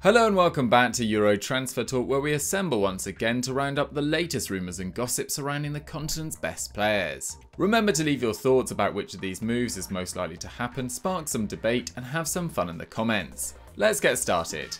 Hello and welcome back to Euro Transfer Talk, where we assemble once again to round up the latest rumours and gossip surrounding the continent's best players. Remember to leave your thoughts about which of these moves is most likely to happen, spark some debate and have some fun in the comments. Let's get started.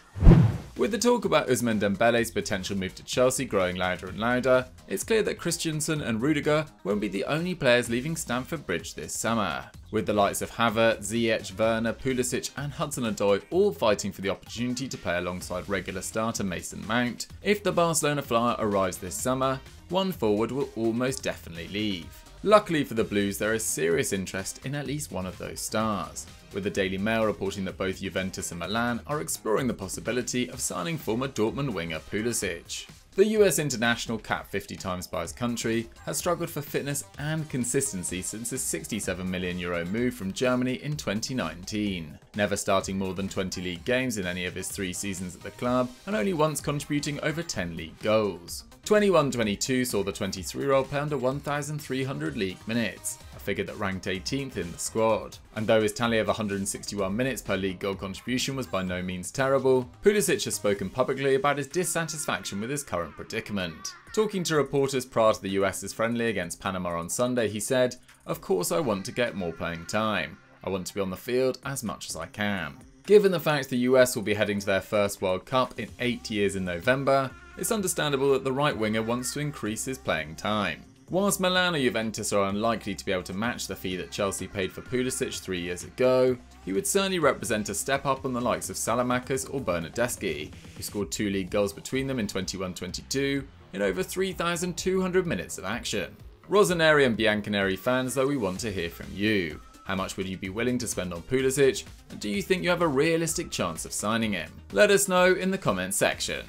With the talk about Ousmane Dembele's potential move to Chelsea growing louder and louder, it's clear that Christensen and Rudiger won't be the only players leaving Stamford Bridge this summer. With the likes of Havertz, Ziyech, Werner, Pulisic and Hudson-Odoi all fighting for the opportunity to play alongside regular starter Mason Mount, if the Barcelona flyer arrives this summer, one forward will almost definitely leave. Luckily for the Blues, there is serious interest in at least one of those stars, with the Daily Mail reporting that both Juventus and Milan are exploring the possibility of signing former Dortmund winger Pulisic. The US international, capped 50 times by his country, has struggled for fitness and consistency since his €67 million move from Germany in 2019, never starting more than 20 league games in any of his 3 seasons at the club and only once contributing over 10 league goals. 21-22 saw the 23-year-old play under 1,300 league minutes, a figure that ranked 18th in the squad. And though his tally of 161 minutes per league goal contribution was by no means terrible, Pulisic has spoken publicly about his dissatisfaction with his current predicament. Talking to reporters prior to the US's friendly against Panama on Sunday, he said, "Of course I want to get more playing time. I want to be on the field as much as I can." Given the fact the US will be heading to their first World Cup in 8 years in November, it's understandable that the right winger wants to increase his playing time. Whilst Milan or Juventus are unlikely to be able to match the fee that Chelsea paid for Pulisic 3 years ago, he would certainly represent a step up on the likes of Salamakers or Bernardeschi, who scored 2 league goals between them in 21-22 in over 3,200 minutes of action. Rossoneri and Bianconeri fans, though, we want to hear from you. How much would you be willing to spend on Pulisic, and do you think you have a realistic chance of signing him? Let us know in the comments section.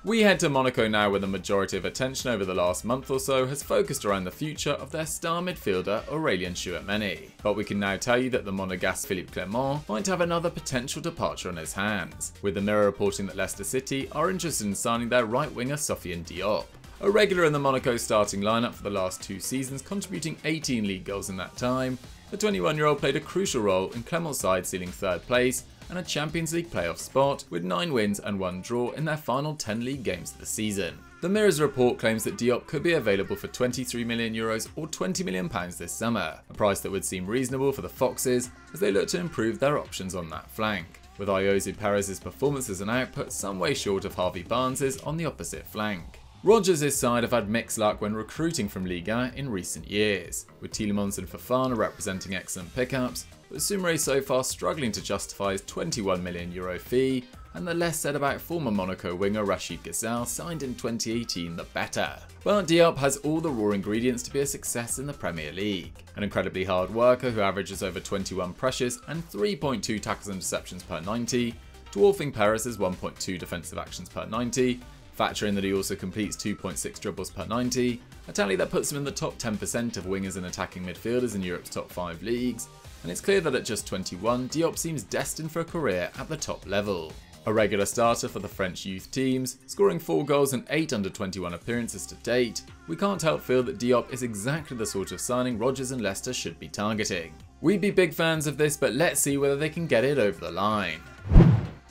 We head to Monaco now, where the majority of attention over the last month or so has focused around the future of their star midfielder Aurelien Tchouameni. But we can now tell you that the Monegasque Philippe Clement might have another potential departure on his hands, with the Mirror reporting that Leicester City are interested in signing their right winger Sofie and Diop. A regular in the Monaco starting lineup for the last 2 seasons, contributing 18 league goals in that time, the 21-year-old played a crucial role in Clement's side sealing 3rd place and a Champions League playoff spot, with 9 wins and 1 draw in their final 10 league games of the season. The Mirror's report claims that Diop could be available for €23 million or £20 million this summer, a price that would seem reasonable for the Foxes as they look to improve their options on that flank, with Ayoze Perez's performances and output some way short of Harvey Barnes's on the opposite flank. Rodgers' side have had mixed luck when recruiting from Liga in recent years, with Tielemans and Fofana representing excellent pickups, but Soumare so far struggling to justify his €21 million fee, and the less said about former Monaco winger Rachid Ghezzal, signed in 2018, the better. But Diop has all the raw ingredients to be a success in the Premier League. An incredibly hard worker who averages over 21 pressures and 3.2 tackles and interceptions per 90, dwarfing Perez's 1.2 defensive actions per 90, factor in that he also completes 2.6 dribbles per 90, a tally that puts him in the top 10% of wingers and attacking midfielders in Europe's top 5 leagues, and it's clear that at just 21, Diop seems destined for a career at the top level. A regular starter for the French youth teams, scoring 4 goals and 8 under-21 appearances to date, we can't help feel that Diop is exactly the sort of signing Rodgers and Leicester should be targeting. We'd be big fans of this, but let's see whether they can get it over the line.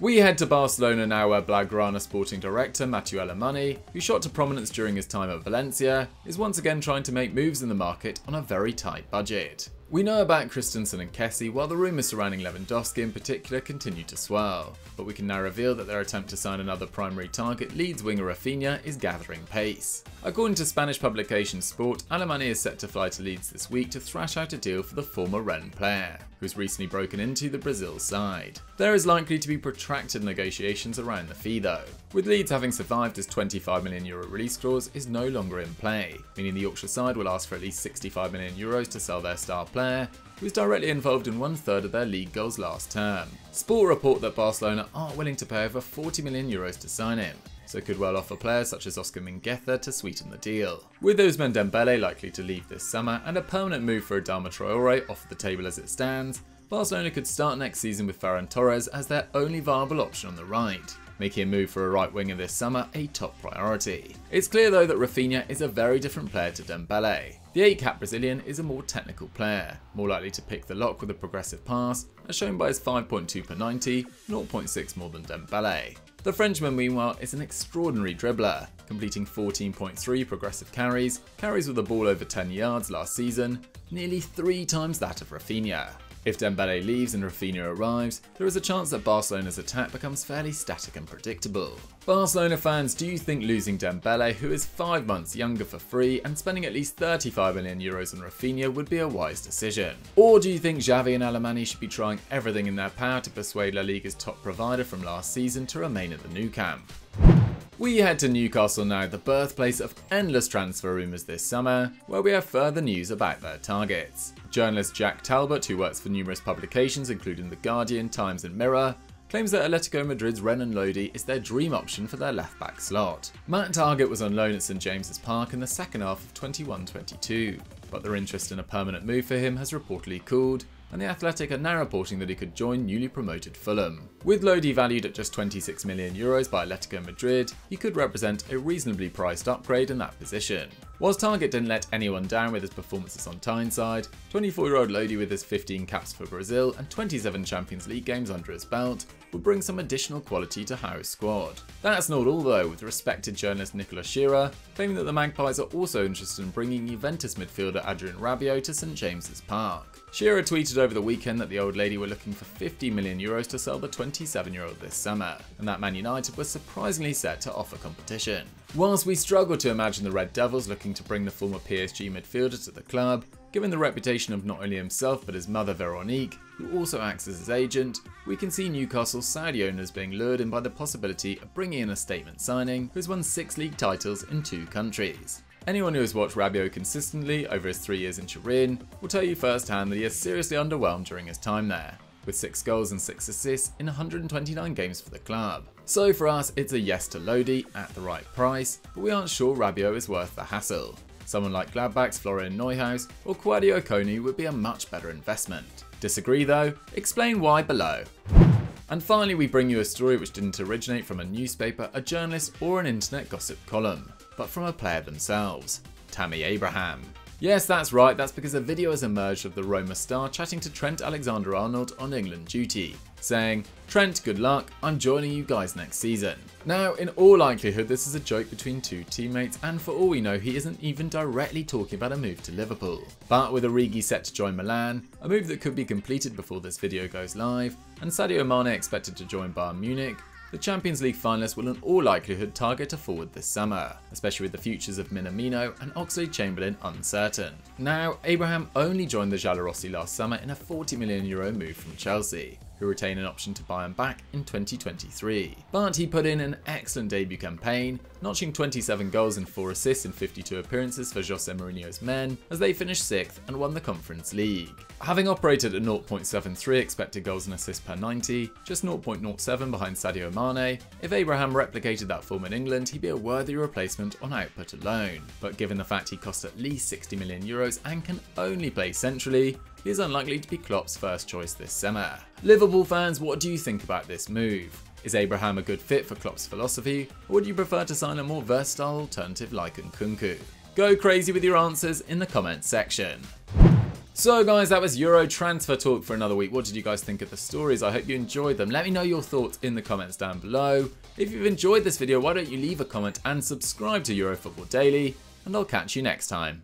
We head to Barcelona now, where Blaugrana sporting director Mathieu Alemany, who shot to prominence during his time at Valencia, is once again trying to make moves in the market on a very tight budget. We know about Christensen and Kessie, while the rumours surrounding Lewandowski in particular continue to swirl, but we can now reveal that their attempt to sign another primary target, Leeds winger Raphinha, is gathering pace. According to Spanish publication Sport, Alemany is set to fly to Leeds this week to thrash out a deal for the former Rennes player, who's recently broken into the Brazil side. There is likely to be protracted negotiations around the fee though, with Leeds having survived his €25 million release clause is no longer in play, meaning the Yorkshire side will ask for at least €65 million to sell their star player, who was directly involved in 1/3 of their league goals last term. Sport report that Barcelona aren't willing to pay over €40 million to sign him, so could well offer players such as Oscar Mingueza to sweeten the deal. With Ousmane Dembele likely to leave this summer and a permanent move for Adama Traore off the table as it stands, Barcelona could start next season with Ferran Torres as their only viable option on the right. making a move for a right winger this summer a top priority. It's clear though that Raphinha is a very different player to Dembele. The 8-cap Brazilian is a more technical player, more likely to pick the lock with a progressive pass, as shown by his 5.2 per 90, 0.6 more than Dembele. The Frenchman meanwhile is an extraordinary dribbler, completing 14.3 progressive carries with the ball over 10 yards last season, nearly 3 times that of Raphinha. If Dembele leaves and Raphinha arrives, there is a chance that Barcelona's attack becomes fairly static and predictable. Barcelona fans, do you think losing Dembele, who is 5 months younger, for free and spending at least 35 million euros on Raphinha would be a wise decision? Or do you think Xavi and Alemany should be trying everything in their power to persuade La Liga's top provider from last season to remain at the Nou Camp? We head to Newcastle now, the birthplace of endless transfer rumours this summer, where we have further news about their targets. Journalist Jack Talbot, who works for numerous publications including The Guardian, Times and Mirror, claims that Atletico Madrid's Renan Lodi is their dream option for their left-back slot. Matt Targett was on loan at St James's Park in the second half of 21-22, but their interest in a permanent move for him has reportedly cooled, and the Athletic are now reporting that he could join newly promoted Fulham. With Lodi valued at just 26 million euros by Atletico Madrid, he could represent a reasonably priced upgrade in that position. Whilst Targett didn't let anyone down with his performances on Tyneside, 24-year-old Lodi with his 15 caps for Brazil and 27 Champions League games under his belt would bring some additional quality to Howe's squad. That's not all though, with respected journalist Nicola Shearer claiming that the Magpies are also interested in bringing Juventus midfielder Adrien Rabiot to St James's Park. Shearer tweeted over the weekend that the old lady were looking for 50 million euros to sell the 27-year-old this summer, and that Man United was surprisingly set to offer competition. Whilst we struggle to imagine the Red Devils looking to bring the former PSG midfielder to the club, given the reputation of not only himself but his mother Veronique, who also acts as his agent, we can see Newcastle's Saudi owners being lured in by the possibility of bringing in a statement signing who has won 6 league titles in 2 countries. Anyone who has watched Rabiot consistently over his 3 years in Turin will tell you firsthand that he is seriously underwhelmed during his time there, with 6 goals and 6 assists in 129 games for the club. So for us, it's a yes to Lodi at the right price, but we aren't sure Rabiot is worth the hassle. Someone like Gladbach's Florian Neuhaus or Kouadio Kone would be a much better investment. Disagree though? Explain why below. And finally, we bring you a story which didn't originate from a newspaper, a journalist or an internet gossip column, but from a player themselves, Tammy Abraham. Yes, that's right, that's because a video has emerged of the Roma star chatting to Trent Alexander-Arnold on England duty, saying, "Trent, good luck, I'm joining you guys next season." Now, in all likelihood, this is a joke between 2 teammates, and for all we know, he isn't even directly talking about a move to Liverpool. But with Origi set to join Milan, a move that could be completed before this video goes live, and Sadio Mane expected to join Bayern Munich, the Champions League finalists will in all likelihood target a forward this summer, especially with the futures of Minamino and Oxlade-Chamberlain uncertain. Now, Abraham only joined the Giallorossi last summer in a €40 million move from Chelsea, who retain an option to buy him back in 2023. But he put in an excellent debut campaign, notching 27 goals and 4 assists in 52 appearances for Jose Mourinho's men as they finished 6th and won the Conference League. Having operated at 0.73 expected goals and assists per 90, just 0.07 behind Sadio Mane, if Abraham replicated that form in England, he'd be a worthy replacement on output alone. But given the fact he costs at least €60 million and can only play centrally, he is unlikely to be Klopp's first choice this summer. Liverpool fans, what do you think about this move? Is Abraham a good fit for Klopp's philosophy, or would you prefer to sign a more versatile alternative like Nkunku? Go crazy with your answers in the comments section. So guys, that was Euro transfer talk for another week. What did you guys think of the stories? I hope you enjoyed them. Let me know your thoughts in the comments down below. If you've enjoyed this video, why don't you leave a comment and subscribe to Euro Football Daily, and I'll catch you next time.